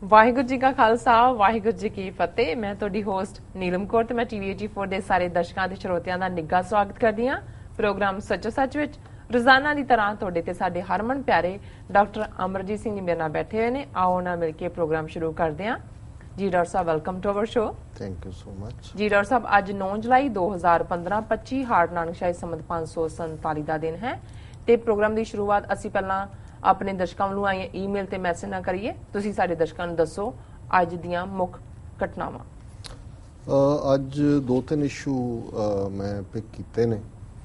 ਵਾਹਿਗੁਰੂ ਜੀ ਕਾ ਖਾਲਸਾ ਵਾਹਿਗੁਰੂ ਜੀ ਕੀ ਫਤਿਹ। ਮੈਂ ਤੁਹਾਡੀ ਹੋਸਟ ਨੀਲਮ ਕੌਰ ਤੇ ਮੈਂ ਟੀਵੀ 84 ਦੇ ਸਾਰੇ ਦਰਸ਼ਕਾਂ ਤੇ ਸਰੋਤਿਆਂ ਦਾ ਨਿੱਘਾ ਸਵਾਗਤ ਕਰਦੀ ਹਾਂ ਪ੍ਰੋਗਰਾਮ ਸੱਚੋ ਸੱਚ ਵਿੱਚ। ਰੋਜ਼ਾਨਾ ਦੀ ਤਰ੍ਹਾਂ ਤੁਹਾਡੇ ਤੇ ਸਾਡੇ ਹਰਮਨ ਪਿਆਰੇ ਡਾਕਟਰ ਅਮਰਜੀਤ ਸਿੰਘ ਜੀ ਮੇਰੇ ਨਾਲ ਬੈਠੇ ਹੋਏ ਨੇ। ਆਓ ਨਾਲ ਮਿਲ ਕੇ ਪ੍ਰੋਗਰਾਮ ਸ਼ੁਰੂ ਕਰਦੇ ਹਾਂ। ਜੀ ਡਾਕਟਰ ਸਾਹਿਬ, welcome to our show. Thank you so much. ਜੀ ਡਾਕਟਰ ਸਾਹਿਬ, ਅੱਜ 9 ਜੁਲਾਈ 2015 25 ਹਾੜ ਨਾਨਕ ਸ਼ਾਹੀ ਸੰਮਤ 547 ਦਾ ਦਿਨ ਹੈ ਤੇ ਪ੍ਰੋਗਰਾਮ ਦੀ ਸ਼ੁਰੂਆਤ ਅਸੀਂ ਪਹਿਲਾਂ ਆਪਣੇ ਦਰਸ਼ਕਾਂ ਨੂੰ ਆਏ ਈਮੇਲ ਤੇ ਮੈਸੇਜ ਨਾ ਕਰੀਏ। ਤੁਸੀਂ ਸਾਡੇ ਦਰਸ਼ਕਾਂ ਨੂੰ ਦੱਸੋ ਅੱਜ ਦੀਆਂ ਮੁੱਖ ਘਟਨਾਵਾਂ। ਅੱਜ 2-3 ਇਸ਼ੂ ਮੈਂ ਪਿਕ ਕੀਤੇ ਨੇ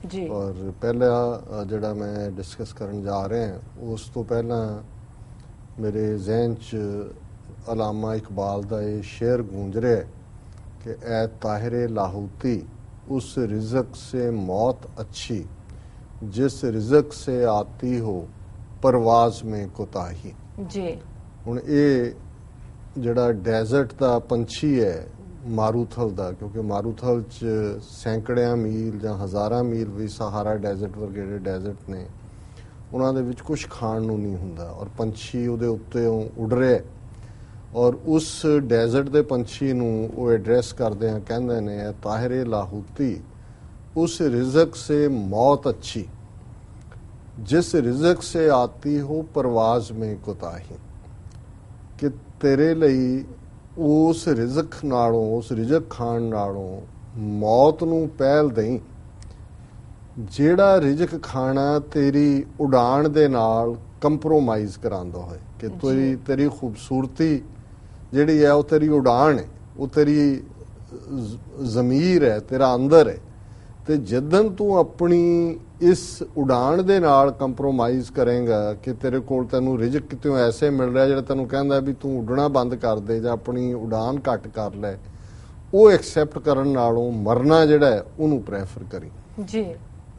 ਜੀ, ਔਰ ਪਹਿਲਾ ਜਿਹੜਾ ਮੈਂ ਡਿਸਕਸ ਕਰਨ ਜਾ ਰਿਹਾ ਹਾਂ ਉਸ ਤੋਂ ਪਹਿਲਾਂ ਮੇਰੇ ਜ਼ਿਹਨ 'ਚ ਅਲਾਮਾ ਇਕਬਾਲ ਦਾ ਇਹ ਸ਼ੇਅਰ ਗੂੰਜ ਰਿਹਾ ਹੈ ਕਿ ਐ ਤਾਹਿਰੇ ਲਾਹੂਤੀ ਉਸ ਰਿਜ਼ਕ ਸੇ ਮੌਤ ਅੱਛੀ ਜਿਸ ਰਿਜ਼ਕ ਸੇ ਆਤੀ ਹੋ परवाज में कोताही। जी ਹੁਣ ਇਹ ਜਿਹੜਾ ਡੈਜ਼ਰਟ ਦਾ ਪੰਛੀ ਹੈ ਮਾਰੂਥਲ ਦਾ, ਕਿਉਂਕਿ ਮਾਰੂਥਲ 'ਚ ਸੈਂਕੜਿਆਂ ਮੀਲ ਜਾਂ ਹਜ਼ਾਰਾਂ ਮੀਲ ਵੀ ਸਹਾਰਾ ਡੈਜ਼ਰਟ ਵਰਗੇ ਜਿਹੜੇ ਡੈਜ਼ਰਟ ਨੇ ਉਹਨਾਂ ਦੇ ਵਿੱਚ ਕੁਝ ਖਾਣ ਨੂੰ ਨਹੀਂ ਹੁੰਦਾ ਔਰ ਪੰਛੀ ਉਹਦੇ ਉੱਤੇ ਉੱਡ ਰਿਹਾ ਔਰ ਉਸ ਡੈਜ਼ਰਟ ਦੇ ਪੰਛੀ ਨੂੰ ਉਹ ਐਡਰੈਸ ਕਰਦੇ ਆ, ਕਹਿੰਦੇ ਨੇ ਤਾਹਿਰੇ ਲਾਹੂਤੀ ਉਸ ਰਿਜ਼ਕ ਸੇ ਮੌਤ ਅੱਛੀ जिस रिजक से आती हो परवाज में कोताही। कि तेरे ਲਈ ਉਸ ਰਿਜ਼ਕ ਨਾਲੋਂ ਉਸ ਰਿਜ਼ਕ ਖਾਣ ਨਾਲੋਂ ਮੌਤ ਨੂੰ ਪਹਿਲ ਦੇਈ। ਜਿਹੜਾ ਰਿਜ਼ਕ ਖਾਣਾ ਤੇਰੀ ਉਡਾਣ ਦੇ ਨਾਲ ਕੰਪਰੋਮਾਈਜ਼ ਕਰਾਂਦਾ ਹੋਏ ਕਿ ਤੇਰੀ ਖੂਬਸੂਰਤੀ ਜਿਹੜੀ ਹੈ ਉਹ ਤੇਰੀ ਉਡਾਣ ਹੈ, ਉਹ ਤੇਰੀ ਜ਼ਮੀਰ ਹੈ, ਤੇਰਾ ਅੰਦਰ ਹੈ। ਤੇ ਜਦੋਂ ਤੂੰ ਆਪਣੀ ਇਸ ਉਡਾਣ ਦੇ ਨਾਲ ਕੰਪਰੋਮਾਈਜ਼ ਕਰੇਗਾ ਕਿ ਤੇਰੇ ਕੋਲ ਤੈਨੂੰ ਰਿਜ਼ਕ ਕਿਤੋਂ ਐਸੇ ਮਿਲ ਰਿਹਾ ਜਿਹੜਾ ਤੈਨੂੰ ਕਹਿੰਦਾ ਵੀ ਤੂੰ ਉੱਡਣਾ ਬੰਦ ਕਰ ਦੇ ਜਾਂ ਆਪਣੀ ਉਡਾਨ ਘੱਟ ਕਰ ਲੈ, ਉਹ ਐਕਸੈਪਟ ਕਰਨ ਨਾਲੋਂ ਮਰਨਾ ਜਿਹੜਾ ਹੈ ਉਹਨੂੰ ਪ੍ਰੈਫਰ ਕਰੀ। ਜੀ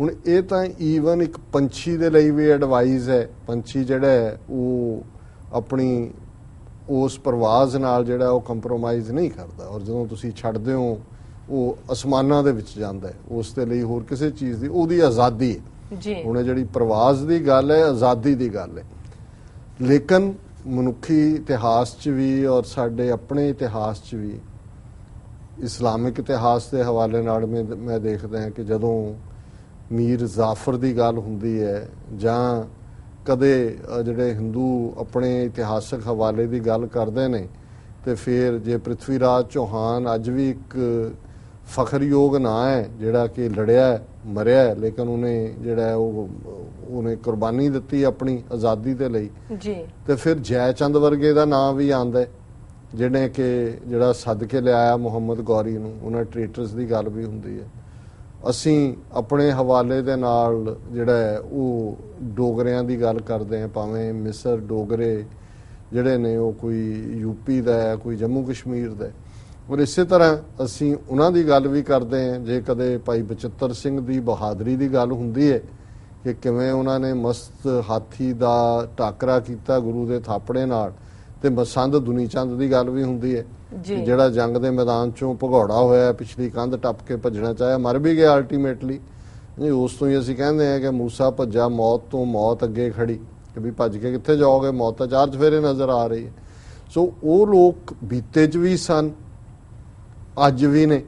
ਹੁਣ ਇਹ ਤਾਂ ਈਵਨ ਇੱਕ ਪੰਛੀ ਦੇ ਲਈ ਵੀ ਐਡਵਾਈਸ ਹੈ। ਪੰਛੀ ਜਿਹੜਾ ਹੈ ਉਹ ਆਪਣੀ ਉਸ ਪ੍ਰਵਾਜ਼ ਨਾਲ ਜਿਹੜਾ ਉਹ ਕੰਪਰੋਮਾਈਜ਼ ਨਹੀਂ ਕਰਦਾ ਔਰ ਜਦੋਂ ਤੁਸੀਂ ਛੱਡਦੇ ਹੋ ਉਹ ਅਸਮਾਨਾਂ ਦੇ ਵਿੱਚ ਜਾਂਦਾ ਹੈ। ਉਸ ਦੇ ਲਈ ਹੋਰ ਕਿਸੇ ਚੀਜ਼ ਦੀ ਉਹਦੀ ਆਜ਼ਾਦੀ ਹੈ। ਜੀ ਹੁਣ ਜਿਹੜੀ ਪ੍ਰਵਾਜ਼ ਦੀ ਗੱਲ ਹੈ ਆਜ਼ਾਦੀ ਦੀ ਗੱਲ ਹੈ, ਲੇਕਿਨ ਮਨੁੱਖੀ ਇਤਿਹਾਸ 'ਚ ਵੀ ਔਰ ਸਾਡੇ ਆਪਣੇ ਇਤਿਹਾਸ 'ਚ ਵੀ ਇਸਲਾਮਿਕ ਇਤਿਹਾਸ ਦੇ ਹਵਾਲੇ ਨਾਲ ਮੈਂ ਦੇਖਦਾ ਹਾਂ ਕਿ ਜਦੋਂ ਮੀਰ ਜ਼ਾਫਰ ਦੀ ਗੱਲ ਹੁੰਦੀ ਹੈ ਜਾਂ ਕਦੇ ਜਿਹੜੇ ਹਿੰਦੂ ਆਪਣੇ ਇਤਿਹਾਸਕ ਹਵਾਲੇ ਦੀ ਗੱਲ ਕਰਦੇ ਨੇ ਤੇ ਫਿਰ ਜੇ ਪ੍ਰਿਥਵੀ ਰਾਜ ਚੌਹਾਨ ਅੱਜ ਵੀ ਇੱਕ ਫਖਰਯੋਗ ਨਾਂ ਹੈ ਜਿਹੜਾ ਕਿ ਲੜਿਆ ਮਰਿਆ ਲੇਕਿਨ ਉਹਨੇ ਜਿਹੜਾ ਉਹਨੇ ਕੁਰਬਾਨੀ ਦਿੱਤੀ ਆਪਣੀ ਆਜ਼ਾਦੀ ਦੇ ਲਈ। ਜੀ ਤੇ ਫਿਰ ਜੈ ਚੰਦ ਵਰਗੇ ਦਾ ਨਾਂ ਵੀ ਆਉਂਦਾ ਜਿਹਨੇ ਕਿ ਜਿਹੜਾ ਸੱਦ ਕੇ ਲਿਆਇਆ ਮੁਹੰਮਦ ਗੌਰੀ ਨੂੰ। ਉਹਨਾਂ ਟ੍ਰੇਟਰਸ ਦੀ ਗੱਲ ਵੀ ਹੁੰਦੀ ਹੈ। ਅਸੀਂ ਆਪਣੇ ਹਵਾਲੇ ਦੇ ਨਾਲ ਜਿਹੜਾ ਹੈ ਉਹ ਡੋਗਰਿਆਂ ਦੀ ਗੱਲ ਕਰਦੇ ਹਾਂ, ਭਾਵੇਂ ਮਿਸਰ ਡੋਗਰੇ ਜਿਹੜੇ ਨੇ ਉਹ ਕੋਈ ਯੂਪੀ ਦਾ ਹੈ, ਕੋਈ ਜੰਮੂ ਕਸ਼ਮੀਰ ਦਾ, ਔਰ ਇਸੇ ਤਰ੍ਹਾਂ ਅਸੀਂ ਉਹਨਾਂ ਦੀ ਗੱਲ ਵੀ ਕਰਦੇ ਹਾਂ। ਜੇ ਕਦੇ ਭਾਈ ਬਚਿੱਤਰ ਸਿੰਘ ਦੀ ਬਹਾਦਰੀ ਦੀ ਗੱਲ ਹੁੰਦੀ ਹੈ ਕਿ ਕਿਵੇਂ ਉਹਨਾਂ ਨੇ ਮਸਤ ਹਾਥੀ ਦਾ ਟਾਕਰਾ ਕੀਤਾ ਗੁਰੂ ਦੇ ਥਾਪੜੇ ਨਾਲ, ਤੇ ਮਸੰਦ ਦੁਨੀ ਚੰਦ ਦੀ ਗੱਲ ਵੀ ਹੁੰਦੀ ਹੈ ਜਿਹੜਾ ਜੰਗ ਦੇ ਮੈਦਾਨ ਚੋਂ ਭਗੌੜਾ ਹੋਇਆ, ਪਿਛਲੀ ਕੰਧ ਟੱਪ ਕੇ ਭੱਜਣਾ ਚਾਹਿਆ, ਮਰ ਵੀ ਗਿਆ ਅਲਟੀਮੇਟਲੀ। ਉਸ ਤੋਂ ਹੀ ਅਸੀਂ ਕਹਿੰਦੇ ਹਾਂ ਕਿ ਮੂਸਾ ਭੱਜਾ ਮੌਤ ਤੋਂ, ਮੌਤ ਅੱਗੇ ਖੜੀ ਕਿ ਵੀ ਭੱਜ ਕੇ ਕਿੱਥੇ ਜਾਓਗੇ, ਮੌਤ ਤਾਂ ਚਾਰ ਚਫੇਰੇ ਨਜ਼ਰ ਆ ਰਹੀ ਹੈ। ਸੋ ਉਹ ਲੋਕ ਬੀਤੇ 'ਚ ਵੀ ਸਨ, ਅੱਜ ਵੀ ਨੇ।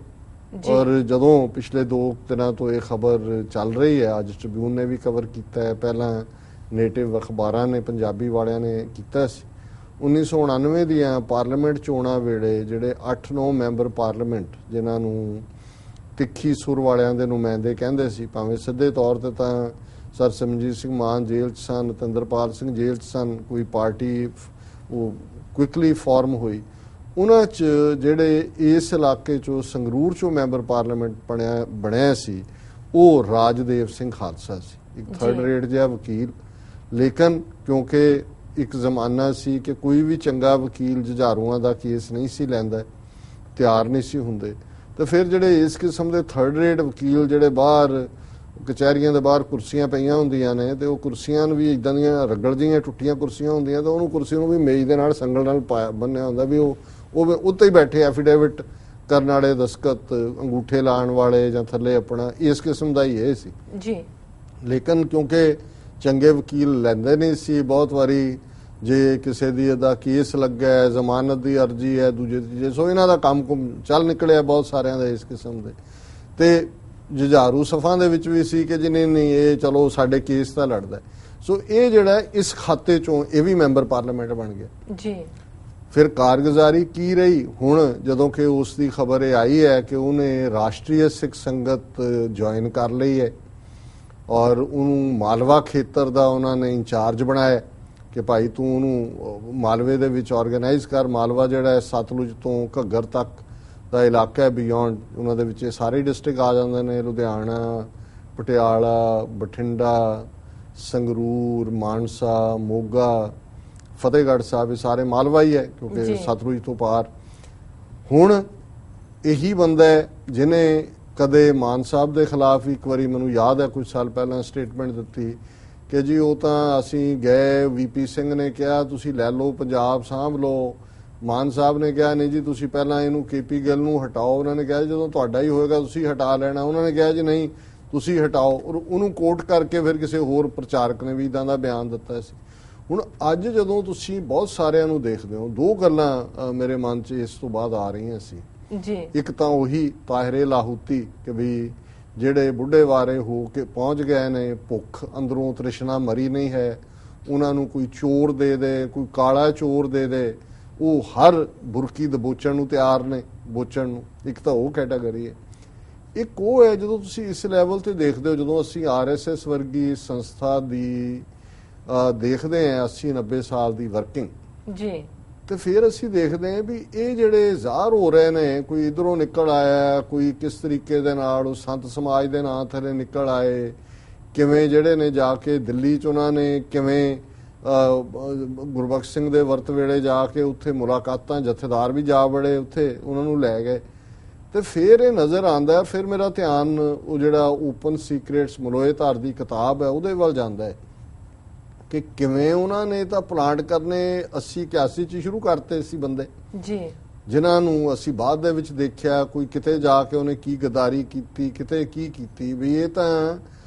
ਔਰ ਜਦੋਂ ਪਿਛਲੇ 2 ਦਿਨਾਂ ਤੋਂ ਇਹ ਖਬਰ ਚੱਲ ਰਹੀ ਹੈ, ਅੱਜ ਟ੍ਰਿਬਿਊਨ ਨੇ ਵੀ ਕਵਰ ਕੀਤਾ ਹੈ, ਪਹਿਲਾਂ ਨੇਟਿਵ ਅਖਬਾਰਾਂ ਨੇ ਪੰਜਾਬੀ ਵਾਲਿਆਂ ਨੇ ਕੀਤਾ ਸੀ। 1999 ਦੀਆਂ ਪਾਰਲੀਮੈਂਟ ਚੋਣਾਂ ਵੇਲੇ ਜਿਹੜੇ 8-9 ਮੈਂਬਰ ਪਾਰਲੀਮੈਂਟ ਜਿਨ੍ਹਾਂ ਨੂੰ ਤਿੱਖੀ ਸੁਰ ਵਾਲਿਆਂ ਦੇ ਨੁਮਾਇੰਦੇ ਕਹਿੰਦੇ ਸੀ, ਭਾਵੇਂ ਸਿੱਧੇ ਤੌਰ ਤੇ ਤਾਂ ਸਰ ਸਿਮਰਜੀਤ ਸਿੰਘ ਮਾਨ ਜੇਲ੍ਹ 'ਚ ਸਨ, ਤੰਦਰਪਾਲ ਸਿੰਘ ਜੇਲ੍ਹ 'ਚ ਸਨ, ਕੋਈ ਪਾਰਟੀ ਉਹ ਕੁਇਕਲੀ ਫਾਰਮ ਹੋਈ। ਉਹਨਾਂ 'ਚ ਜਿਹੜੇ ਇਸ ਇਲਾਕੇ 'ਚੋਂ ਸੰਗਰੂਰ 'ਚੋਂ ਮੈਂਬਰ ਪਾਰਲੀਮੈਂਟ ਬਣਿਆ ਸੀ ਉਹ ਰਾਜਦੇਵ ਸਿੰਘ ਖਾਲਸਾ ਸੀ, ਇੱਕ ਥਰਡ ਰੇਟ ਜਿਹਾ ਵਕੀਲ। ਲੇਕਿਨ ਕਿਉਂਕਿ ਇੱਕ ਜ਼ਮਾਨਾ ਸੀ ਕਿ ਕੋਈ ਵੀ ਚੰਗਾ ਵਕੀਲ ਜੁਝਾਰੂਆਂ ਦਾ ਕੇਸ ਨਹੀਂ ਸੀ ਲੈਂਦਾ, ਤਿਆਰ ਨਹੀਂ ਸੀ ਹੁੰਦੇ, ਤੇ ਫਿਰ ਜਿਹੜੇ ਇਸ ਕਿਸਮ ਦੇ ਥਰਡ ਰੇਟ ਵਕੀਲ ਜਿਹੜੇ ਬਾਹਰ ਕਚਹਿਰੀਆਂ ਦੇ ਬਾਹਰ ਕੁਰਸੀਆਂ ਪਈਆਂ ਹੁੰਦੀਆਂ ਨੇ ਤੇ ਉਹ ਕੁਰਸੀਆਂ ਨੂੰ ਵੀ ਇੱਦਾਂ ਦੀਆਂ ਰਗੜ ਜਿਹੀਆਂ ਟੁੱਟੀਆਂ ਕੁਰਸੀਆਂ ਹੁੰਦੀਆਂ ਤੇ ਉਹਨੂੰ ਕੁਰਸੀ ਨੂੰ ਵੀ ਮੇਜ਼ ਦੇ ਨਾਲ ਸੰਗਲ ਨਾਲ ਬੰਨਿਆ ਹੁੰਦਾ ਵੀ ਉਹ ਉੱਤੇ ਹੀ ਬੈਠੇ ਐਫੀਡੇਵਿਟ ਕਰਨ ਵਾਲੇ, ਦਸਤਖਤ ਅੰਗੂਠੇ ਲਾਉਣ ਵਾਲੇ ਜਾਂ ਥੱਲੇ ਆਪਣਾ, ਇਸ ਕਿਸਮ ਦਾ ਹੀ ਇਹ ਸੀ ਜੀ। ਲੇਕਿਨ ਕਿਉਂਕਿ ਚੰਗੇ ਵਕੀਲ ਲੈਂਦੇ ਨਹੀਂ ਸੀ, ਬਹੁਤ ਵਾਰੀ ਜੇ ਕਿਸੇ ਦੀ ਇਹਦਾ ਕੇਸ ਲੱਗਾ ਹੈ, ਜ਼ਮਾਨਤ ਦੀ ਅਰਜੀ ਹੈ, ਦੂਜੇ ਤੀਜੇ, ਸੋ ਇਹਨਾਂ ਦਾ ਕੰਮ ਚੱਲ ਨਿਕਲਿਆ ਬਹੁਤ ਸਾਰਿਆਂ ਦਾ ਇਸ ਕਿਸਮ ਦੇ। ਤੇ ਜੁਝਾਰੂ ਸਫਾਂ ਦੇ ਵਿੱਚ ਵੀ ਸੀ ਕਿ ਜੀ ਨਹੀਂ ਇਹ ਚਲੋ ਸਾਡੇ ਕੇਸ ਤਾਂ ਲੜਦਾ। ਸੋ ਇਹ ਜਿਹੜਾ ਇਸ ਖਾਤੇ ਚੋਂ ਇਹ ਵੀ ਮੈਂਬਰ ਪਾਰਲੀਮੈਂਟ ਬਣ ਗਿਆ ਜੀ। ਫਿਰ ਕਾਰਗੁਜ਼ਾਰੀ ਕੀ ਰਹੀ ਹੁਣ ਜਦੋਂ ਕਿ ਉਸ ਦੀ ਖਬਰ ਇਹ ਆਈ ਹੈ ਕਿ ਉਹਨੇ ਰਾਸ਼ਟਰੀ ਸਿੱਖ ਸੰਗਤ ਜੁਆਇਨ ਕਰ ਲਈ ਹੈ ਔਰ ਉਹਨੂੰ ਮਾਲਵਾ ਖੇਤਰ ਦਾ ਉਹਨਾਂ ਨੇ ਇੰਚਾਰਜ ਬਣਾਇਆ ਕਿ ਭਾਈ ਤੂੰ ਉਹਨੂੰ ਮਾਲਵੇ ਦੇ ਵਿੱਚ ਆਰਗੇਨਾਈਜ਼ ਕਰ। ਮਾਲਵਾ ਜਿਹੜਾ ਹੈ ਸਤਲੁਜ ਤੋਂ ਘੱਗਰ ਤੱਕ ਦਾ ਇਲਾਕਾ ਹੈ, ਬਿਯੋਂਡ ਉਹਨਾਂ ਦੇ ਵਿੱਚ ਸਾਰੇ ਡਿਸਟ੍ਰਿਕਟ ਆ ਜਾਂਦੇ ਨੇ, ਲੁਧਿਆਣਾ, ਪਟਿਆਲਾ, ਬਠਿੰਡਾ, ਸੰਗਰੂਰ, ਮਾਨਸਾ, ਮੋਗਾ, ਫਤਿਹਗੜ੍ਹ ਸਾਹਿਬ, ਇਹ ਸਾਰੇ ਮਾਲਵਾ ਹੀ ਹੈ ਕਿਉਂਕਿ ਸਤਲੁਜ ਤੋਂ ਪਾਰ। ਹੁਣ ਇਹੀ ਬੰਦਾ ਹੈ ਜਿਹਨੇ ਕਦੇ ਮਾਨ ਸਾਹਿਬ ਦੇ ਖਿਲਾਫ ਇੱਕ ਵਾਰੀ ਮੈਨੂੰ ਯਾਦ ਹੈ ਕੁਝ ਸਾਲ ਪਹਿਲਾਂ ਸਟੇਟਮੈਂਟ ਦਿੱਤੀ ਕਿ ਜੀ ਉਹ ਤਾਂ ਅਸੀਂ ਗਏ, ਵੀਪੀ ਸਿੰਘ ਨੇ ਕਿਹਾ ਤੁਸੀਂ ਲੈ ਲਓ ਪੰਜਾਬ ਸਾਂਭ ਲਓ, ਮਾਨ ਸਾਹਿਬ ਨੇ ਕਿਹਾ ਨਹੀਂ ਜੀ ਤੁਸੀਂ ਪਹਿਲਾਂ ਇਹਨੂੰ ਕੇਪੀ ਗਿੱਲ ਨੂੰ ਹਟਾਓ, ਉਹਨਾਂ ਨੇ ਕਿਹਾ ਜਦੋਂ ਤੁਹਾਡਾ ਹੀ ਹੋਏਗਾ ਤੁਸੀਂ ਹਟਾ ਲੈਣਾ, ਉਹਨਾਂ ਨੇ ਕਿਹਾ ਜੀ ਨਹੀਂ ਤੁਸੀਂ ਹਟਾਓ, ਔਰ ਉਹਨੂੰ ਕੋਟ ਕਰਕੇ ਫਿਰ ਕਿਸੇ ਹੋਰ ਪ੍ਰਚਾਰਕ ਨੇ ਵੀ ਇਦਾਂ ਦਾ ਬਿਆਨ ਦਿੱਤਾ ਸੀ। ਹੁਣ ਅੱਜ ਜਦੋਂ ਤੁਸੀਂ ਬਹੁਤ ਸਾਰਿਆਂ ਨੂੰ ਦੇਖਦੇ ਹੋ, ਦੋ ਗੱਲਾਂ ਮੇਰੇ ਮਨ 'ਚ ਇਸ ਤੋਂ ਬਾਅਦ ਆ ਰਹੀਆਂ ਸੀ ਜੀ। ਇੱਕ ਤਾਂ ਉਹੀ ਤਾਹਿਰੇ ਲਾਹੂਤੀ ਕਿ ਵੀ ਜਿਹੜੇ ਬੁੱਢੇ ਵਾਰੇ ਹੋ ਕੇ ਪਹੁੰਚ ਗਏ ਨੇ, ਭੁੱਖ ਅੰਦਰੋਂ ਤ੍ਰਿਸ਼ਨਾ ਮਰੀ ਨਹੀਂ ਹੈ, ਉਹਨਾਂ ਨੂੰ ਕੋਈ ਚੋਰ ਦੇ ਦੇ, ਕੋਈ ਕਾਲਾ ਚੋਰ ਦੇ ਦੇ, ਉਹ ਹਰ ਬੁਰਕੀ ਦਬੋਚਣ ਨੂੰ ਤਿਆਰ ਨੇ, ਬੋਚਣ ਨੂੰ। ਇੱਕ ਤਾਂ ਉਹ ਕੈਟਾਗਰੀ ਹੈ। ਇੱਕ ਉਹ ਹੈ ਜਦੋਂ ਤੁਸੀਂ ਇਸ ਲੈਵਲ ਤੇ ਦੇਖਦੇ ਹੋ, ਜਦੋਂ ਅਸੀਂ RSS ਵਰਗੀ ਸੰਸਥਾ ਦੀ ਦੇਖਦੇ ਹਾਂ 80-90 ਸਾਲ ਦੀ ਵਰਕਿੰਗ ਜੀ, ਤੇ ਫਿਰ ਅਸੀਂ ਦੇਖਦੇ ਹਾਂ ਵੀ ਇਹ ਜਿਹੜੇ ਜ਼ਾਹਰ ਹੋ ਰਹੇ ਨੇ, ਕੋਈ ਇਧਰੋਂ ਨਿਕਲ ਆਇਆ, ਕੋਈ ਕਿਸ ਤਰੀਕੇ ਦੇ ਨਾਲ ਉਹ ਸੰਤ ਸਮਾਜ ਦੇ ਨਾਂ ਥੱਲੇ ਨਿਕਲ ਆਏ, ਕਿਵੇਂ ਜਿਹੜੇ ਨੇ ਜਾ ਕੇ ਦਿੱਲੀ 'ਚ ਉਹਨਾਂ ਨੇ ਕਿਵੇਂ ਗੁਰਬਖਸ਼ ਸਿੰਘ ਦੇ ਵਰਤ ਵੇਲੇ ਜਾ ਕੇ ਉੱਥੇ ਮੁਲਾਕਾਤਾਂ, ਜਥੇਦਾਰ ਵੀ ਜਾ ਬੜੇ ਉੱਥੇ, ਉਹਨਾਂ ਨੂੰ ਲੈ ਗਏ। ਤੇ ਫਿਰ ਇਹ ਨਜ਼ਰ ਆਉਂਦਾ, ਫਿਰ ਮੇਰਾ ਧਿਆਨ ਉਹ ਜਿਹੜਾ ਓਪਨ ਸੀਕ੍ਰੇਟਸ ਮਲੋਏ ਧਾਰ ਦੀ ਕਿਤਾਬ ਹੈ ਉਹਦੇ ਵੱਲ ਜਾਂਦਾ ਹੈ ਕਿ ਕਿਵੇਂ ਉਹਨਾਂ ਨੇ ਤਾਂ ਪਲਾਂਟ ਕਰਨੇ 80-81 ਚ ਸ਼ੁਰੂ ਕਰਤੇ ਸੀ ਬੰਦੇ ਜੀ, ਜਿਨ੍ਹਾਂ ਨੂੰ ਅਸੀਂ ਬਾਅਦ ਦੇ ਵਿੱਚ ਦੇਖਿਆ ਕੋਈ ਕਿਤੇ ਜਾ ਕੇ ਉਹਨੇ ਕੀ ਗਦਾਰੀ ਕੀਤੀ, ਕਿਤੇ ਕੀ ਕੀਤੀ, ਵੀ ਇਹ ਤਾਂ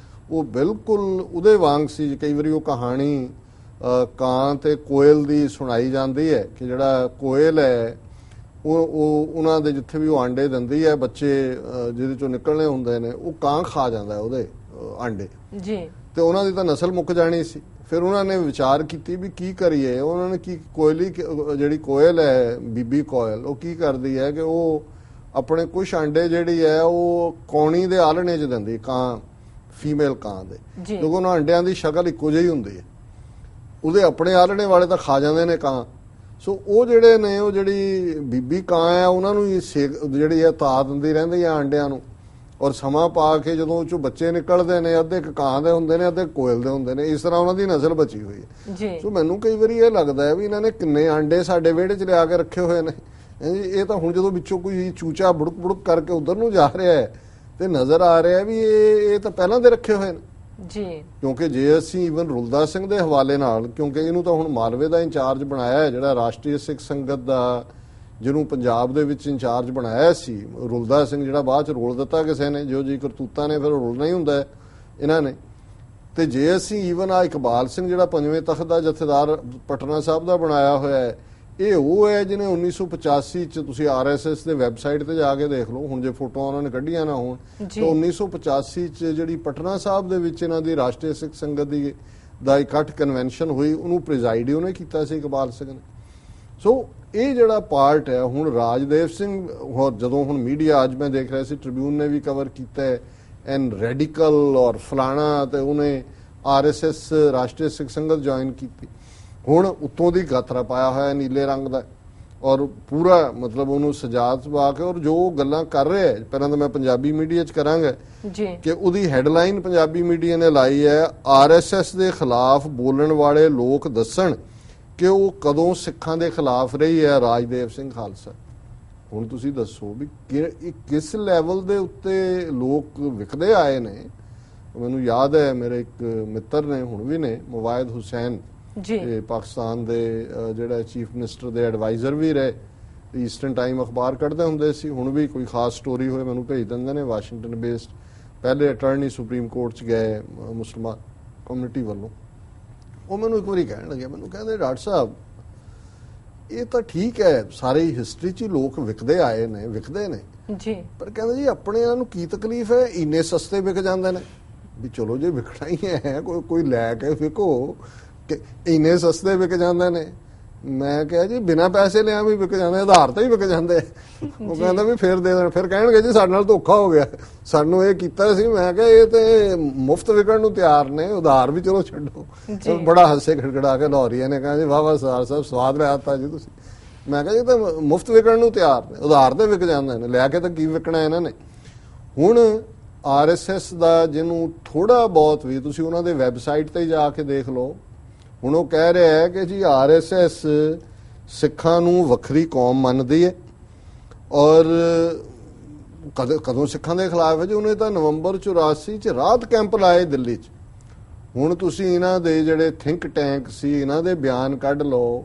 ਉਹ ਬਿਲਕੁਲ ਉਹਦੇ ਵਾਂਗ ਸੀ। ਕਈ ਵਾਰੀ ਉਹ ਕਹਾਣੀ ਕਾਂ ਤੇ ਕੋਇਲ ਦੀ ਸੁਣਾਈ ਜਾਂਦੀ ਹੈ ਕਿ ਜਿਹੜਾ ਕੋਇਲ ਹੈ ਉਹ ਉਹਨਾਂ ਦੇ ਜਿੱਥੇ ਵੀ ਉਹ ਆਂਡੇ ਦਿੰਦੀ ਹੈ, ਬੱਚੇ ਜਿਹਦੇ ਚੋਂ ਨਿਕਲਣੇ ਹੁੰਦੇ ਨੇ, ਉਹ ਕਾਂ ਖਾ ਜਾਂਦਾ ਉਹਦੇ ਆਂਡੇ ਜੀ, ਤੇ ਉਹਨਾਂ ਦੀ ਤਾਂ ਨਸਲ ਮੁੱਕ ਜਾਣੀ ਸੀ। ਫਿਰ ਉਹਨਾਂ ਨੇ ਵਿਚਾਰ ਕੀਤੀ ਵੀ ਕੀ ਕਰੀਏ। ਉਹਨਾਂ ਨੇ ਕੀ, ਕੋਇਲੀ ਜਿਹੜੀ ਕੋਇਲ ਹੈ, ਬੀਬੀ ਕੋਇਲ, ਉਹ ਕੀ ਕਰਦੀ ਹੈ ਕਿ ਉਹ ਆਪਣੇ ਕੁਝ ਆਂਡੇ ਜਿਹੜੀ ਹੈ ਉਹ ਕੌਣੀ ਦੇ ਆਲਣੇ 'ਚ ਦਿੰਦੀ, ਕਾਂ ਫੀਮੇਲ ਕਾਂ ਦੇ, ਕਿਉਂਕਿ ਉਹਨਾਂ ਅੰਡਿਆਂ ਦੀ ਸ਼ਕਲ ਇੱਕੋ ਜਿਹੀ ਹੁੰਦੀ ਹੈ। ਉਹਦੇ ਆਪਣੇ ਆਲਣੇ ਵਾਲੇ ਤਾਂ ਖਾ ਜਾਂਦੇ ਨੇ ਕਾਂ। ਸੋ ਉਹ ਜਿਹੜੇ ਨੇ, ਉਹ ਜਿਹੜੀ ਬੀਬੀ ਕਾਂ ਆ, ਉਹਨਾਂ ਨੂੰ ਜਿਹੜੀ ਹੈ ਤਾ ਦਿੰਦੀ ਰਹਿੰਦੀ ਆ ਅੰਡਿਆਂ ਨੂੰ, ਔਰ ਸਮਾਂ ਪਾ ਕੇ ਜਦੋਂ ਉਹ ਚੋਂ ਬੱਚੇ ਨਿਕਲਦੇ ਨੇ, ਅੱਧੇ ਕਾਂ ਦੇ ਹੁੰਦੇ ਨੇ, ਅੱਧੇ ਕੋਇਲ ਦੇ ਹੁੰਦੇ ਨੇ। ਇਸ ਤਰ੍ਹਾਂ ਉਹਨਾਂ ਦੀ ਨਸਲ ਬਚੀ ਹੋਈ ਹੈ। ਸੋ ਮੈਨੂੰ ਕਈ ਵਾਰੀ ਇਹ ਲੱਗਦਾ ਹੈ ਵੀ ਇਹਨਾਂ ਨੇ ਕਿੰਨੇ ਆਂਡੇ ਸਾਡੇ ਵਿਹੜੇ 'ਚ ਲਿਆ ਕੇ ਰੱਖੇ ਹੋਏ ਨੇ। ਇਹ ਤਾਂ ਹੁਣ ਜਦੋਂ ਵਿੱਚੋਂ ਕੋਈ ਚੂਚਾ ਬੁੜਕ ਬੁੜਕ ਕਰਕੇ ਉਧਰ ਨੂੰ ਜਾ ਰਿਹਾ ਹੈ ਤੇ ਨਜ਼ਰ ਆ ਰਿਹਾ ਵੀ ਇਹ ਤਾਂ ਪਹਿਲਾਂ ਦੇ ਰੱਖੇ ਹੋਏ ਨੇ ਜੀ। ਕਿਉਂਕਿ ਜੇ ਅਸੀਂ ਈਵਨ ਰੁਲਦਾ ਸਿੰਘ ਦੇ ਹਵਾਲੇ ਨਾਲ, ਕਿਉਂਕਿ ਇਹਨੂੰ ਤਾਂ ਹੁਣ ਮਾਲਵੇ ਦਾ ਇੰਚਾਰਜ ਬਣਾਇਆ ਹੈ, ਜਿਹੜਾ ਰਾਸ਼ਟਰੀ ਸਿੱਖ ਸੰਗਤ ਦਾ ਜਿਹਨੂੰ ਪੰਜਾਬ ਦੇ ਵਿੱਚ ਇੰਚਾਰਜ ਬਣਾਇਆ ਸੀ ਰੁਲਦਾ ਸਿੰਘ, ਜਿਹੜਾ ਬਾਅਦ ਚ ਰੋਲ ਦਿੱਤਾ ਕਿਸੇ ਨੇ, ਜੋ ਜੀ ਕਰਤੂਤਾਂ ਨੇ ਫਿਰ ਰੁਲਣਾ ਹੀ ਹੁੰਦਾ ਇਹਨਾਂ ਨੇ। ਤੇ ਜੇ ਅਸੀਂ ਈਵਨ ਆ ਇਕਬਾਲ ਸਿੰਘ ਜਿਹੜਾ 5ਵੇਂ ਤਖਤ ਦਾ ਜਥੇਦਾਰ ਪਟਨਾ ਸਾਹਿਬ ਦਾ ਬਣਾਇਆ ਹੋਇਆ ਹੈ, ਇਹ ਉਹ ਹੈ ਜਿਹਨੇ 1985 ਚ, ਤੁਸੀਂ RSS ਦੇ ਵੈਬਸਾਈਟ ਤੇ ਜਾ ਕੇ ਦੇਖ ਲਓ, ਹੁਣ ਜੇ ਫੋਟੋਆਂ ਉਹਨਾਂ ਨੇ ਕੱਢੀਆਂ ਨਾ ਹੋਣ, ਤਾਂ 1985 ਚ ਜਿਹੜੀ ਪਟਨਾ ਸਾਹਿਬ ਦੇ ਵਿੱਚ ਇਹਨਾਂ ਦੀ ਰਾਸ਼ਟਰੀ ਸਿੱਖ ਸੰਗਤ ਦਾ ਇਕੱਠ ਕਨਵੈਨਸ਼ਨ ਹੋਈ, ਉਹਨੂੰ ਪ੍ਰੀਜ਼ਾਈਡ ਉਹਨੇ ਕੀਤਾ ਸੀ ਇਕਬਾਲ ਸਿੰਘ ਨੇ। ਸੋ ਇਹ ਜਿਹੜਾ ਪਾਰਟ ਹੈ ਹੁਣ ਰਾਜਦੇਵ ਸਿੰਘ, ਜਦੋਂ ਹੁਣ ਮੀਡੀਆ, ਅੱਜ ਮੈਂ ਦੇਖ ਰਿਹਾ ਸੀ ਟ੍ਰਿਬਿਊਨ ਨੇ ਵੀ ਕਵਰ ਕੀਤਾ ਹੈ, ਐਨ ਰੈਡੀਕਲ ਔਰ ਫਲਾਣਾ, ਤੇ ਉਹਨੇ RSS ਰਾਸ਼ਟਰੀ ਸਿੱਖ ਸੰਗਤ ਜੁਆਇਨ ਕੀਤੀ। ਹੁਣ ਉੱਤੋਂ ਦੀ ਗਾਤਰਾ ਪਾਇਆ ਹੋਇਆ ਨੀਲੇ ਰੰਗ ਦਾ, ਔਰ ਪੂਰਾ ਮਤਲਬ ਉਹਨੂੰ ਸਜਾ ਸਵਾ ਕੇ, ਔਰ ਜੋ ਗੱਲਾਂ ਕਰ ਰਿਹਾ, ਪਹਿਲਾਂ ਤਾਂ ਮੈਂ ਪੰਜਾਬੀ ਮੀਡੀਆ 'ਚ ਕਰਾਂਗਾ ਕਿ ਉਹਦੀ ਹੈਡਲਾਈਨ ਪੰਜਾਬੀ ਮੀਡੀਆ ਨੇ ਲਾਈ ਹੈ, RSS ਦੇ ਖਿਲਾਫ ਬੋਲਣ ਵਾਲੇ ਲੋਕ ਦੱਸਣ ਕਿ ਉਹ ਕਦੋਂ ਸਿੱਖਾਂ ਦੇ ਖਿਲਾਫ ਰਹੀ ਹੈ ਰਾਜਦੇਵ ਸਿੰਘ ਖਾਲਸਾ। ਹੁਣ ਤੁਸੀਂ ਦੱਸੋ ਵੀ ਕਿਸ ਲੈਵਲ ਦੇ ਉੱਤੇ ਲੋਕ ਵਿਕਦੇ ਆਏ ਨੇ। ਮੈਨੂੰ ਯਾਦ ਹੈ ਮੇਰੇ ਇੱਕ ਮਿੱਤਰ ਨੇ, ਹੁਣ ਵੀ ਨੇ, ਮਵਾਇਦ ਹੁਸੈਨ ਜੀ, ਪਾਕਿਸਤਾਨ ਦੇ ਜਿਹੜਾ ਚੀਫ ਮਿਨਿਸਟਰ ਦੇ ਐਡਵਾਈਜ਼ਰ ਵੀ ਰਹੇ, ਈਸਟਰਨ ਟਾਈਮ ਅਖਬਾਰ ਕੱਢਦੇ ਹੁੰਦੇ ਸੀ। ਹੁਣ ਵੀ ਕੋਈ ਖਾਸ ਸਟੋਰੀ ਹੋਏ ਮੈਨੂੰ ਭੇਜ ਦਿੰਦੇ ਨੇ, ਵਾਸ਼ਿੰਗਟਨ ਬੇਸਡ, ਪਹਿਲੇ ਅਟਾਰਨੀ ਸੁਪਰੀਮ ਕੋਰਟ 'ਚ ਗਏ ਮੁਸਲਮਾਨ ਕਮਿਊਨਿਟੀ ਵੱਲੋਂ। ਉਹ ਮੈਨੂੰ ਇੱਕ ਵਾਰੀ ਕਹਿਣ ਲੱਗਿਆ, ਮੈਨੂੰ ਕਹਿੰਦੇ ਡਾਕਟਰ ਸਾਹਿਬ ਇਹ ਤਾਂ ਠੀਕ ਹੈ, ਸਾਰੇ ਹਿਸਟਰੀ 'ਚ ਹੀ ਲੋਕ ਵਿਕਦੇ ਆਏ ਨੇ, ਵਿਕਦੇ ਨੇ ਜੀ, ਪਰ ਕਹਿੰਦੇ ਜੀ ਆਪਣਿਆਂ ਨੂੰ ਕੀ ਤਕਲੀਫ ਹੈ, ਇੰਨੇ ਸਸਤੇ ਵਿਕ ਜਾਂਦੇ ਨੇ। ਵੀ ਚਲੋ ਜੇ ਵਿਕਣਾ ਹੀ ਹੈ ਕੋਈ ਲੈ ਕੇ ਵਿਕੋ, ਕਿ ਇੰਨੇ ਸਸਤੇ ਵਿਕ ਜਾਂਦੇ ਨੇ। ਮੈਂ ਕਿਹਾ ਜੀ ਬਿਨਾਂ ਪੈਸੇ ਲਿਆ ਵੀ ਵਿਕ ਜਾਂਦੇ, ਆਧਾਰ ਤੇ ਹੀ ਵਿਕ ਜਾਂਦੇ। ਉਹ ਕਹਿੰਦਾ ਵੀ ਫਿਰ ਦੇ ਦੇਣ, ਫਿਰ ਕਹਿਣਗੇ ਜੀ ਸਾਡੇ ਨਾਲ ਧੋਖਾ ਹੋ ਗਿਆ, ਸਾਨੂੰ ਇਹ ਕੀਤਾ ਸੀ। ਮੈਂ ਕਿਹਾ ਇਹ ਤੇ ਮੁਫਤ ਵਿਕਣ ਨੂੰ ਤਿਆਰ ਨੇ, ਉਧਾਰ ਵੀ ਚਲੋ ਛੱਡੋ। ਬੜਾ ਹੱਸੇ ਖੜਖੜਾ ਕੇ ਲਾਹੌਰੀਆ ਨੇ ਕਹਾ ਜੀ ਵਾਹ ਵਾਹ ਸਰਦਾਰ ਸਾਹਿਬ ਸਵਾਦ ਲਿਆ ਤਾ ਜੀ ਤੁਸੀਂ। ਮੈਂ ਕਿਹਾ ਜੀ ਤਾਂ ਮੁਫਤ ਵਿਕਣ ਨੂੰ ਤਿਆਰ ਨੇ, ਉਧਾਰ ਤੇ ਵਿਕ ਜਾਂਦੇ ਨੇ, ਲੈ ਕੇ ਤਾਂ ਕੀ ਵਿਕਣਾ ਇਹਨਾਂ ਨੇ। ਹੁਣ RSS ਦਾ ਜਿਹਨੂੰ ਥੋੜਾ ਬਹੁਤ ਵੀ ਤੁਸੀਂ ਉਹਨਾਂ ਦੇ ਵੈਬਸਾਈਟ ਤੇ ਜਾ ਕੇ ਦੇਖ ਲਓ, ਹੁਣ ਉਹ ਕਹਿ ਰਿਹਾ ਹੈ ਕਿ ਜੀ RSS ਸਿੱਖਾਂ ਨੂੰ ਵੱਖਰੀ ਕੌਮ ਮੰਨਦੀ ਹੈ ਔਰ ਕਦੋਂ ਸਿੱਖਾਂ ਦੇ ਖਿਲਾਫ ਹੈ ਜੀ। ਉਹਨੇ ਤਾਂ ਨਵੰਬਰ 84 ਚ ਰਾਹਤ ਕੈਂਪ ਲਾਏ ਦਿੱਲੀ 'ਚ। ਹੁਣ ਤੁਸੀਂ ਇਹਨਾਂ ਦੇ ਜਿਹੜੇ ਥਿੰਕ ਟੈਂਕ ਸੀ ਇਹਨਾਂ ਦੇ ਬਿਆਨ ਕੱਢ ਲਓ,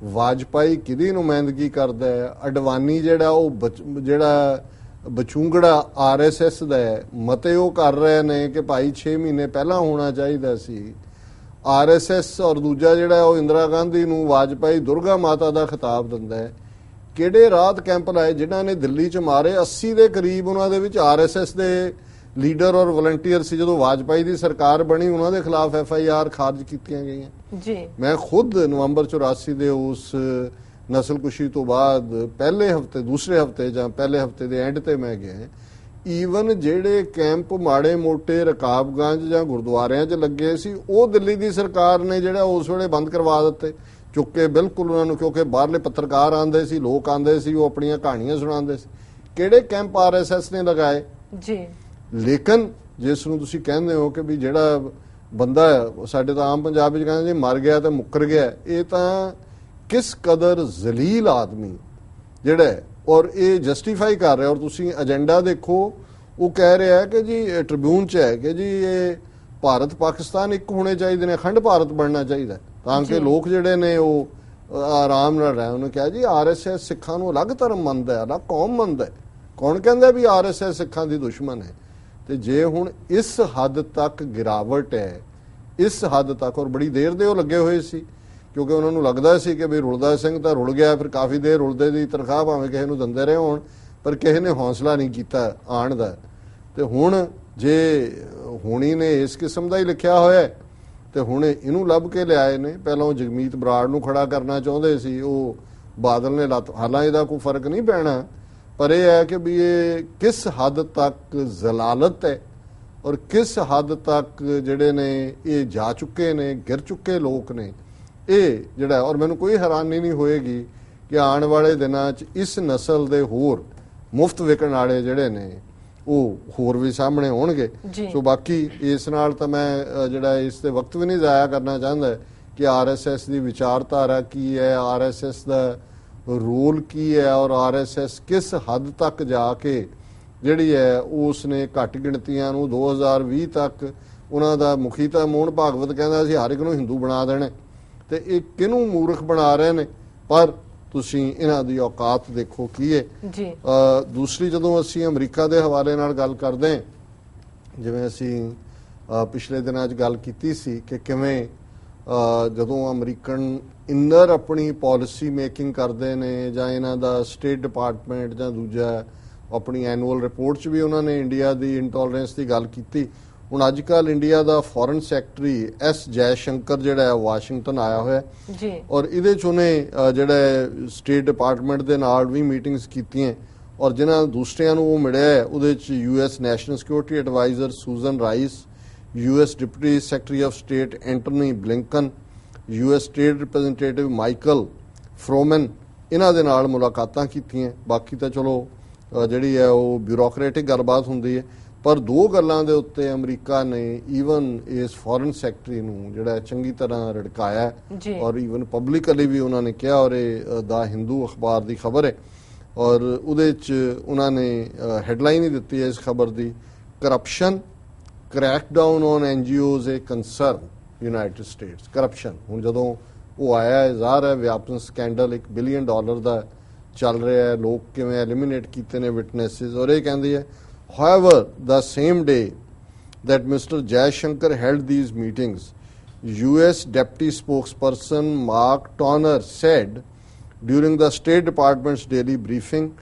ਵਾਜਪਾਈ ਕਿਹਦੀ ਨੁਮਾਇੰਦਗੀ ਕਰਦਾ ਹੈ, ਅਡਵਾਨੀ ਜਿਹੜਾ ਉਹ ਜਿਹੜਾ ਬਚੂੰਗੜਾ RSS ਦਾ ਹੈ, ਮਤੇ ਉਹ ਕਰ ਰਹੇ ਨੇ ਕਿ ਭਾਈ 6 ਮਹੀਨੇ ਪਹਿਲਾਂ ਹੋਣਾ ਚਾਹੀਦਾ ਸੀ। RSS ਔਰ ਦੂਜਾ ਜਿਹੜਾ ਉਹ ਇੰਦਰਾ ਗਾਂਧੀ ਨੂੰ ਵਾਜਪਾਈ ਦੁਰਗਾ ਮਾਤਾ ਦਾ ਖਿਤਾਬ ਦਿੰਦਾ ਹੈ। ਕਿਹੜੇ ਰਾਹਤ ਕੈਂਪ ਲਾਏ ਜਿਨ੍ਹਾਂ ਨੇ ਦਿੱਲੀ 'ਚ ਮਾਰੇ, 80 ਦੇ ਕਰੀਬ ਉਹਨਾਂ ਦੇ ਵਿੱਚ RSS ਦੇ ਲੀਡਰ ਔਰ ਵਲੰਟੀਅਰ ਸੀ। ਜਦੋਂ ਵਾਜਪਾਈ ਦੀ ਸਰਕਾਰ ਬਣੀ ਉਹਨਾਂ ਦੇ ਖਿਲਾਫ FIR ਖਾਰਜ ਕੀਤੀਆਂ ਗਈਆਂ ਜੀ। ਮੈਂ ਖੁਦ ਨਵੰਬਰ 84 ਦੇ ਉਸ ਨਸਲਕੁਸ਼ੀ ਤੋਂ ਬਾਅਦ ਪਹਿਲੇ ਹਫਤੇ, ਦੂਸਰੇ ਹਫਤੇ ਜਾਂ ਪਹਿਲੇ ਹਫਤੇ ਦੇ ਐਂਡ ਤੇ ਮੈਂ ਗਿਆ। ਈਵਨ ਜਿਹੜੇ ਕੈਂਪ ਮਾੜੇ ਮੋਟੇ ਰਕਾਬਗੰਜ ਜਾਂ ਗੁਰਦੁਆਰਿਆਂ 'ਚ ਲੱਗੇ ਸੀ ਉਹ ਦਿੱਲੀ ਦੀ ਸਰਕਾਰ ਨੇ ਜਿਹੜਾ ਉਸ ਵੇਲੇ ਬੰਦ ਕਰਵਾ ਦਿੱਤੇ, ਚੁੱਕ ਕੇ ਬਿਲਕੁਲ ਉਹਨਾਂ ਨੂੰ, ਕਿਉਂਕਿ ਬਾਹਰਲੇ ਪੱਤਰਕਾਰ ਆਉਂਦੇ ਸੀ, ਲੋਕ ਆਉਂਦੇ ਸੀ, ਉਹ ਆਪਣੀਆਂ ਕਹਾਣੀਆਂ ਸੁਣਾਉਂਦੇ ਸੀ। ਕਿਹੜੇ ਕੈਂਪ RSS ਨੇ ਲਗਾਏ ਜੀ। ਲੇਕਿਨ ਜਿਸ ਨੂੰ ਤੁਸੀਂ ਕਹਿੰਦੇ ਹੋ ਕਿ ਵੀ ਜਿਹੜਾ ਬੰਦਾ ਸਾਡੇ ਤਾਂ ਆਮ ਪੰਜਾਬ ਵਿੱਚ ਕਹਿੰਦੇ ਜੀ ਮਰ ਗਿਆ ਤੇ ਮੁੱਕਰ ਗਿਆ, ਇਹ ਤਾਂ ਕਿਸ ਕਦਰ ਜ਼ਲੀਲ ਆਦਮੀ ਜਿਹੜਾ ਔਰ ਇਹ ਜਸਟੀਫਾਈ ਕਰ ਰਿਹਾ। ਔਰ ਤੁਸੀਂ ਏਜੰਡਾ ਦੇਖੋ, ਉਹ ਕਹਿ ਰਿਹਾ ਹੈ ਕਿ ਜੀ ਟ੍ਰਿਬਿਊਨ 'ਚ ਹੈ ਕਿ ਜੀ ਇਹ ਭਾਰਤ ਪਾਕਿਸਤਾਨ ਇੱਕ ਹੋਣੇ ਚਾਹੀਦੇ ਨੇ, ਅਖੰਡ ਭਾਰਤ ਬਣਨਾ ਚਾਹੀਦਾ ਤਾਂ ਕਿ ਲੋਕ ਜਿਹੜੇ ਨੇ ਉਹ ਆਰਾਮ ਨਾਲ ਰਹਿਣ। ਉਹਨੇ ਕਿਹਾ ਜੀ RSS ਸਿੱਖਾਂ ਨੂੰ ਅਲੱਗ ਧਰਮ ਮੰਨਦਾ ਹੈ, ਅਲੱਗ ਕੌਮ ਮੰਨਦਾ ਹੈ। ਕੌਣ ਕਹਿੰਦਾ ਵੀ RSS ਸਿੱਖਾਂ ਦੀ ਦੁਸ਼ਮਣ ਹੈ? ਤੇ ਜੇ ਹੁਣ ਇਸ ਹੱਦ ਤੱਕ ਗਿਰਾਵਟ ਹੈ, ਇਸ ਹੱਦ ਤੱਕ, ਔਰ ਬੜੀ ਦੇਰ ਦੇ ਉਹ ਲੱਗੇ ਹੋਏ ਸੀ ਕਿਉਂਕਿ ਉਹਨਾਂ ਨੂੰ ਲੱਗਦਾ ਸੀ ਕਿ ਵੀ ਰੁਲਦਾ ਸਿੰਘ ਤਾਂ ਰੁਲ ਗਿਆ, ਫਿਰ ਕਾਫੀ ਦੇਰ ਰੁਲਦੇ ਦੀ ਤਨਖਾਹ ਭਾਵੇਂ ਕਿਸੇ ਨੂੰ ਦਿੰਦੇ ਰਹੇ ਹੋਣ ਪਰ ਕਿਸੇ ਨੇ ਹੌਸਲਾ ਨਹੀਂ ਕੀਤਾ ਆਉਣ ਦਾ। ਤੇ ਹੁਣ ਜੇ ਹੁਣੀ ਨੇ ਇਸ ਕਿਸਮ ਦਾ ਹੀ ਲਿਖਿਆ ਹੋਇਆ ਤੇ ਹੁਣ ਇਹਨੂੰ ਲੱਭ ਕੇ ਲਿਆਏ ਨੇ। ਪਹਿਲਾਂ ਉਹ ਜਗਮੀਤ ਬਰਾੜ ਨੂੰ ਖੜਾ ਕਰਨਾ ਚਾਹੁੰਦੇ ਸੀ, ਉਹ ਬਾਦਲ ਨੇ ਹਾਲਾਂਕਿ ਇਹਦਾ ਕੋਈ ਫਰਕ ਨਹੀਂ ਪੈਣਾ, ਪਰ ਇਹ ਹੈ ਕਿ ਵੀ ਇਹ ਕਿਸ ਹੱਦ ਤੱਕ ਜ਼ਲਾਲਤ ਹੈ ਔਰ ਕਿਸ ਹੱਦ ਤੱਕ ਜਿਹੜੇ ਨੇ ਇਹ ਜਾ ਚੁੱਕੇ ਨੇ, ਗਿਰ ਚੁੱਕੇ ਲੋਕ ਨੇ ਇਹ ਜਿਹੜਾ। ਔਰ ਮੈਨੂੰ ਕੋਈ ਹੈਰਾਨੀ ਨਹੀਂ ਹੋਏਗੀ ਕਿ ਆਉਣ ਵਾਲੇ ਦਿਨਾਂ 'ਚ ਇਸ ਨਸਲ ਦੇ ਹੋਰ ਮੁਫਤ ਵਿਕਣ ਵਾਲੇ ਜਿਹੜੇ ਨੇ ਉਹ ਹੋਰ ਵੀ ਸਾਹਮਣੇ ਆਉਣਗੇ। ਸੋ ਬਾਕੀ ਇਸ ਨਾਲ ਤਾਂ ਮੈਂ ਜਿਹੜਾ ਇਸ ਤੇ ਵਕਤ ਵੀ ਨਹੀਂ ਜ਼ਾਇਆ ਕਰਨਾ ਚਾਹੁੰਦਾ ਕਿ RSS ਦੀ ਵਿਚਾਰਧਾਰਾ ਕੀ ਹੈ, RSS ਦਾ ਰੋਲ ਕੀ ਹੈ ਔਰ RSS ਕਿਸ ਹੱਦ ਤੱਕ ਜਾ ਕੇ ਜਿਹੜੀ ਹੈ ਉਸ ਨੇ ਘੱਟ ਗਿਣਤੀਆਂ ਨੂੰ 2020 ਤੱਕ ਉਹਨਾਂ ਦਾ ਮੁਖੀ ਤਾਂ ਮੋਹਨ ਭਾਗਵਤ ਕਹਿੰਦਾ ਸੀ ਹਰ ਇੱਕ ਨੂੰ ਹਿੰਦੂ ਬਣਾ ਦੇਣਾ, ਤੇ ਇਹ ਕਿਹਨੂੰ ਮੂਰਖ ਬਣਾ ਰਹੇ ਨੇ। ਪਰ ਤੁਸੀਂ ਇਹਨਾਂ ਦੀ ਔਕਾਤ ਦੇਖੋ ਕੀ ਹੈ ਜੀ। ਦੂਸਰੀ ਜਦੋਂ ਅਸੀਂ ਅਮਰੀਕਾ ਦੇ ਹਵਾਲੇ ਨਾਲ ਗੱਲ ਕਰਦੇ ਹਾਂ, ਜਿਵੇਂ ਅਸੀਂ ਪਿਛਲੇ ਦਿਨਾਂ 'ਚ ਗੱਲ ਕੀਤੀ ਸੀ ਕਿ ਕਿਵੇਂ ਜਦੋਂ ਅਮਰੀਕਨ ਇਨਰ ਆਪਣੀ ਪਾਲਿਸੀ ਮੇਕਿੰਗ ਕਰਦੇ ਨੇ ਜਾਂ ਇਹਨਾਂ ਦਾ ਸਟੇਟ ਡਿਪਾਰਟਮੈਂਟ ਜਾਂ ਦੂਜਾ ਆਪਣੀ ਐਨੂਅਲ ਰਿਪੋਰਟ 'ਚ ਵੀ ਉਹਨਾਂ ਨੇ ਇੰਡੀਆ ਦੀ ਇੰਟੋਲਰੈਂਸ ਦੀ ਗੱਲ ਕੀਤੀ। ਹੁਣ ਅੱਜ ਕੱਲ੍ਹ ਇੰਡੀਆ ਦਾ foreign secretary S Jai Shankar ਜਿਹੜਾ ਹੈ ਵਾਸ਼ਿੰਗਟਨ ਆਇਆ ਹੋਇਆ ਜੀ, ਔਰ ਇਹਦੇ 'ਚ ਉਹਨੇ ਜਿਹੜਾ ਸਟੇਟ ਡਿਪਾਰਟਮੈਂਟ ਦੇ ਨਾਲ ਵੀ ਮੀਟਿੰਗਸ ਕੀਤੀਆਂ ਔਰ ਜਿਨ੍ਹਾਂ ਦੂਸਰਿਆਂ ਨੂੰ ਉਹ ਮਿਲਿਆ ਉਹਦੇ 'ਚ US national security adviser Susan Rice, US deputy secretary of state Antony Blinken, US state representative Michael Froman, ਇਹਨਾਂ ਦੇ ਨਾਲ ਮੁਲਾਕਾਤਾਂ ਕੀਤੀਆਂ। ਬਾਕੀ ਤਾਂ ਚਲੋ ਜਿਹੜੀ ਹੈ ਉਹ ਬਿਊਰੋਕਰੇਟਿਕ ਗੱਲਬਾਤ ਹੁੰਦੀ ਹੈ, ਪਰ ਦੋ ਗੱਲਾਂ ਦੇ ਉੱਤੇ ਅਮਰੀਕਾ ਨੇ ਈਵਨ ਇਸ ਫੋਰਨ ਸੈਕਟਰੀ ਨੂੰ ਜਿਹੜਾ ਚੰਗੀ ਤਰ੍ਹਾਂ ਰੜਕਾਇਆ ਔਰ ਈਵਨ ਪਬਲਿਕਲੀ ਵੀ ਉਹਨਾਂ ਨੇ ਕਿਹਾ। ਔਰ ਇਹ ਦਾ ਹਿੰਦੂ ਅਖਬਾਰ ਦੀ ਖਬਰ ਹੈ ਔਰ ਉਹਦੇ 'ਚ ਉਹਨਾਂ ਨੇ ਹੈਡਲਾਈਨ ਹੀ ਦਿੱਤੀ ਹੈ ਇਸ ਖਬਰ ਦੀ, corruption crackdown on NGOs A concern United States. Corruption ਹੁਣ ਜਦੋਂ ਉਹ ਆਇਆ ਹੈ, ਜ਼ਾਹਰ ਹੈ ਵਿਆਪਨ ਸਕੈਂਡਲ $1 ਬਿਲੀਅਨ ਦਾ ਚੱਲ ਰਿਹਾ ਹੈ, ਲੋਕ ਕਿਵੇਂ ਐਲੀਮੀਨੇਟ ਕੀਤੇ ਨੇ ਵਿਟਨੈਸਿਸ। ਔਰ ਇਹ ਕਹਿੰਦੀ ਹੈ however the same day that Mr. Jayashankar held these meetings, US Deputy Spokesperson Mark Toner said during the State Department's daily briefing,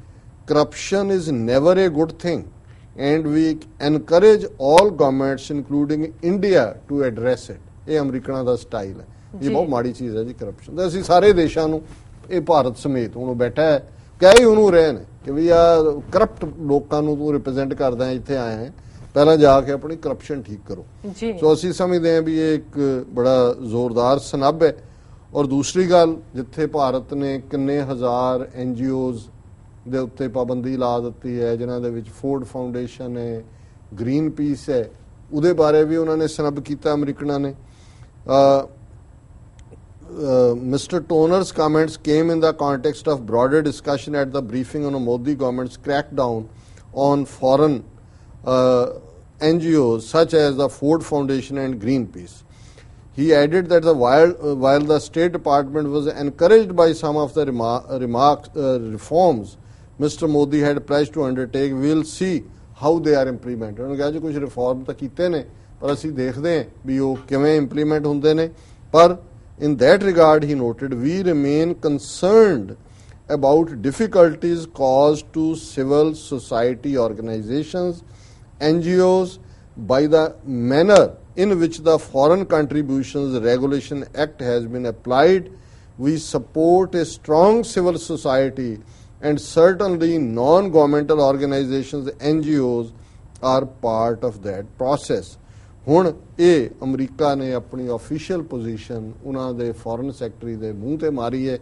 corruption is never a good thing and we encourage all governments including India to address it. ਇਹ ਅਮਰੀਕਨਾਂ ਦਾ style ਹੈ, ਇਹ ਬਹੁਤ ਮਾੜੀ ਚੀਜ਼ ਹੈ ਜੀ corruption ਦਾ। ਅਸੀਂ ਸਾਰੇ ਦੇਸ਼ਾਂ ਨੂੰ, ਇਹ ਭਾਰਤ ਸਮੇਤ ਹੁਣ ਬੈਠਾ ਹੈ, ਕਹਿ ਹੀ ਉਹਨੂੰ ਰਹੇ ਨੇ ਕਿ ਵੀ ਆ ਕਰਪਟ ਲੋਕਾਂ ਨੂੰ ਤੂੰ ਰਿਪਰੈਜ਼ੈਂਟ ਕਰਦਾ, ਇੱਥੇ ਆਇਆ ਹੈ, ਪਹਿਲਾਂ ਜਾ ਕੇ ਆਪਣੀ ਕਰਪਸ਼ਨ ਠੀਕ ਕਰੋ। ਸੋ ਅਸੀਂ ਸਮਝਦੇ ਹਾਂ ਵੀ ਇਹ ਇੱਕ ਬੜਾ ਜ਼ੋਰਦਾਰ ਸਨੱਬ ਹੈ। ਔਰ ਦੂਸਰੀ ਗੱਲ, ਜਿੱਥੇ ਭਾਰਤ ਨੇ ਕਿੰਨੇ ਹਜ਼ਾਰ NGOs ਦੇ ਉੱਤੇ ਪਾਬੰਦੀ ਲਾ ਦਿੱਤੀ ਹੈ, ਜਿਨ੍ਹਾਂ ਦੇ ਵਿੱਚ ਫੋਰਡ ਫਾਊਂਡੇਸ਼ਨ ਹੈ, ਗ੍ਰੀਨ ਪੀਸ ਹੈ, ਉਹਦੇ ਬਾਰੇ ਵੀ ਉਹਨਾਂ ਨੇ ਸਨੱਬ ਕੀਤਾ ਅਮਰੀਕਨਾਂ ਨੇ। Mr. Toner's comments came in the context of broader discussion at the briefing on a Modi government's crackdown on foreign NGOs such as the Ford Foundation and Greenpeace. He added that while the State Department was encouraged by some of the reforms Mr. Modi had pledged to undertake, we will see how they are implemented. ਉਹਨੇ ਕਿਹਾ ਜੀ ਕੁਝ reform ਤਾਂ ਕੀਤੇ ਨੇ, ਪਰ ਅਸੀਂ ਦੇਖਦੇ ਹਾਂ ਵੀ ਉਹ ਕਿਵੇਂ ਇੰਪਲੀਮੈਂਟ ਹੁੰਦੇ ਨੇ। ਪਰ in that regard, he noted, we remain concerned about difficulties caused to civil society organizations, NGOs, by the manner in which the Foreign Contributions Regulation Act has been applied. We support a strong civil society and certainly non-governmental organizations, NGOs, are part of that process. ਹੁਣ ਇਹ America ਨੇ ਆਪਣੀ official position ਉਹਨਾਂ ਦੇ foreign secretary ਦੇ ਮੂੰਹ ਤੇ ਮਾਰੀ ਹੈ।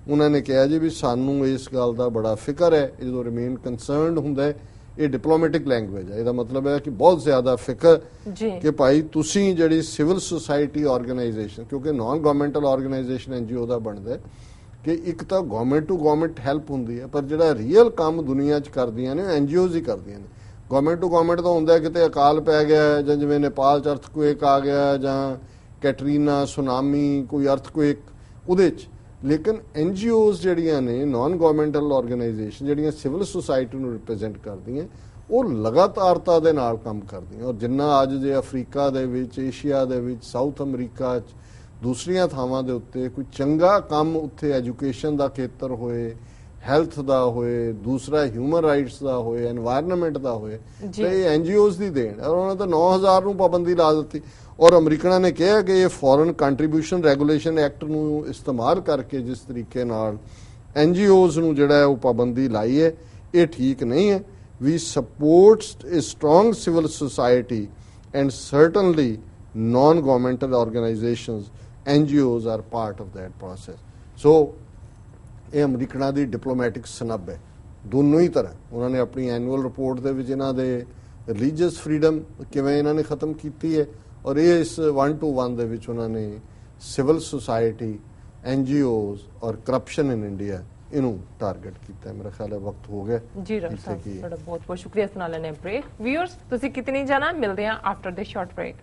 ਉਹਨਾਂ ਨੇ ਕਿਹਾ ਜੀ ਵੀ ਸਾਨੂੰ ਇਸ ਗੱਲ ਦਾ ਬੜਾ ਫਿਕਰ ਹੈ। ਜਦੋਂ ਰਿਮੇਨ ਕੰਸਰਨਡ ਹੁੰਦਾ ਹੈ, ਇਹ ਡਿਪਲੋਮੈਟਿਕ ਲੈਂਗੁਏਜ ਹੈ, ਇਹਦਾ ਮਤਲਬ ਹੈ ਕਿ ਬਹੁਤ ਜ਼ਿਆਦਾ ਫਿਕਰ ਕਿ ਭਾਈ ਤੁਸੀਂ ਜਿਹੜੀ ਸਿਵਲ ਸੁਸਾਇਟੀ ਆਰਗੇਨਾਈਜੇਸ਼ਨ, ਕਿਉਂਕਿ ਨਾਨ ਗਵਰਨਮੈਂਟਲ ਆਰਗੇਨਾਈਜੇਸ਼ਨ NGO ਦਾ ਬਣਦਾ ਕਿ ਇੱਕ ਤਾਂ ਗਵਰਨਮੈਂਟ ਟੂ ਗਵਰਨਮੈਂਟ ਹੈਲਪ ਹੁੰਦੀ ਹੈ, ਪਰ ਜਿਹੜਾ ਰੀਅਲ ਕੰਮ ਦੁਨੀਆ 'ਚ ਕਰਦੀਆਂ ਨੇ NGOs ਹੀ ਕਰਦੀਆਂ ਨੇ। ਗਵਰਨਮੈਂਟ ਟੂ ਗਵਰਨਮੈਂਟ ਤਾਂ ਹੁੰਦਾ ਕਿਤੇ ਅਕਾਲ ਪੈ ਗਿਆ, ਜਾਂ ਜਿਵੇਂ ਨੇਪਾਲ 'ਚ ਅਰਥਕੁਏਕ ਆ ਗਿਆ, ਜਾਂ ਕੈਟਰੀਨਾ, ਸੁਨਾਮੀ, ਕੋਈ ਅਰਥਕੁਏਕ ਉਹਦੇ 'ਚ। ਲੇਕਿਨ NGOs ਜਿਹੜੀਆਂ ਨੇ, ਨਾਨ ਗਵਰਨਮੈਂਟਲ ਆਰਗੇਨਾਈਜੇਸ਼ਨ ਜਿਹੜੀਆਂ ਸਿਵਲ ਸੁਸਾਇਟੀ ਨੂੰ ਰਿਪਰੈਜ਼ੈਂਟ ਕਰਦੀਆਂ, ਉਹ ਲਗਾਤਾਰਤਾ ਦੇ ਨਾਲ ਕੰਮ ਕਰਦੀਆਂ। ਔਰ ਜਿੰਨਾ ਅੱਜ ਜੇ ਅਫਰੀਕਾ ਦੇ ਵਿੱਚ, ਏਸ਼ੀਆ ਦੇ ਵਿੱਚ, ਸਾਊਥ ਅਮਰੀਕਾ 'ਚ, ਦੂਸਰੀਆਂ ਥਾਵਾਂ ਦੇ ਉੱਤੇ ਕੋਈ ਚੰਗਾ ਕੰਮ ਉੱਥੇ ਐਜੂਕੇਸ਼ਨ ਦਾ ਖੇਤਰ ਹੋਏ, ਹੈਲਥ ਦਾ ਹੋਏ, ਦੂਸਰਾ ਹਿਊਮਨ ਰਾਈਟਸ ਦਾ ਹੋਏ, এনवायरमेंट ਦਾ ਹੋਏ, ਤੇ ਇਹ NGOs ਦੀ ਦੇਣ। ਔਰ ਉਹਨਾਂ ਤਾਂ 9000 ਨੂੰ ਪਾਬੰਦੀ ਲਾ ਦਿੱਤੀ। ਔਰ ਅਮਰੀਕਨਾਂ ਨੇ ਕਿਹਾ ਕਿ ਇਹ ਫੋਰਨ ਕੰਟਰੀਬਿਊਸ਼ਨ ਰੈਗੂਲੇਸ਼ਨ ਐਕਟ ਨੂੰ ਇਸਤੇਮਾਲ ਕਰਕੇ ਜਿਸ ਤਰੀਕੇ ਨਾਲ NGOs ਨੂੰ ਜਿਹੜਾ ਹੈ ਉਹ ਪਾਬੰਦੀ ਲਾਈ ਹੈ, ਇਹ ਠੀਕ ਨਹੀਂ ਹੈ। ਵੀ sports a strong civil society and certainly non-governmental organizations, NGOs are part of that process. So ਇਹ ਅਮਰੀਕਨਾਂ ਦੀ ਡਿਪਲੋਮੈਟਿਕ ਸਨੱਬ ਹੈ ਦੋਨੋਂ ਹੀ ਤਰ੍ਹਾਂ। ਉਹਨਾਂ ਨੇ ਆਪਣੀ ਐਨੂਅਲ ਰਿਪੋਰਟ ਦੇ ਵਿੱਚ ਇਹਨਾਂ ਦੇ ਰਿਲੀਜੀਅਸ ਫਰੀडम ਕਿਵੇਂ ਇਹਨਾਂ ਨੇ ਖਤਮ ਕੀਤੀ ਹੈ, ਔਰ ਇਹ ਇਸ 1-to-1 ਦੇ ਵਿੱਚ ਉਹਨਾਂ ਨੇ ਸਿਵਲ ਸੁਸਾਇਟੀ, NGOs ਔਰ ਕਰਪਸ਼ਨ ਇਨ ਇੰਡੀਆ ਇਹਨੂੰ ਟਾਰਗੇਟ ਕੀਤਾ। ਮੇਰਾ ਖਿਆਲ ਹੈ ਵਕਤ ਹੋ ਗਿਆ ਜੀ। ਡਾਕਟਰ ਸਾਹਿਬ ਤੁਹਾਡਾ ਬਹੁਤ ਬਹੁਤ ਸ਼ੁਕਰੀਆ। ਸੁਣਾ ਲੈਣੇ ਬ੍ਰੇਕ। ਵਿਊਅਰਸ ਤੁਸੀਂ ਕਿਤੇ ਨਹੀਂ ਜਾਣਾ, ਮਿਲਦੇ ਹਾਂ ਆਫਟਰ ਦ ਸ਼ਾਰਟ ਬ੍ਰੇਕ।